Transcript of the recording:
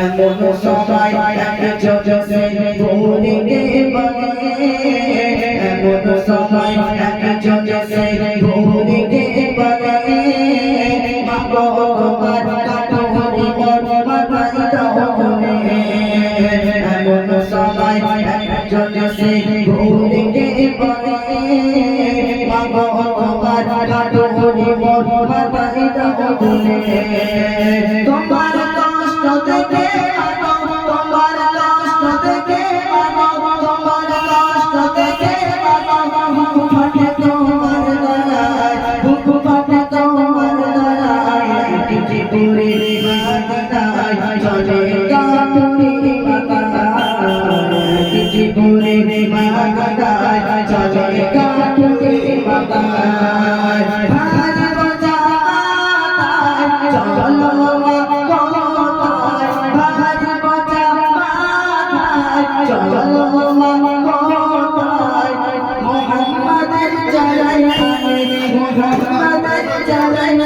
এমন সবাই একজনে ভুলে বলে, এমন সবাই একজনে ভুলে বলে, বাবা তোমার কাটুরি মন মাথায় দাও বলে। এমন সবাই একজনে ভুলে বলে, বাবা তোমার কাটুরি মন মাথায় দাও বলে। তোমার কষ্ট থেকে তোমার কষ্ট থেকে তোমার কষ্ট থেকে বুক ফাটে তোমার দয়ায়, বুক ফাটে তোমার দয়ায়। কিছু করে মাদায় চলে কাটুরি বাগায়, কিছু করে মাদায় চলে কাটুরি বাগায়। ভালো বাজায় চলো চলো মোহাম্মদের চালাই মোহাম্মদের চালাই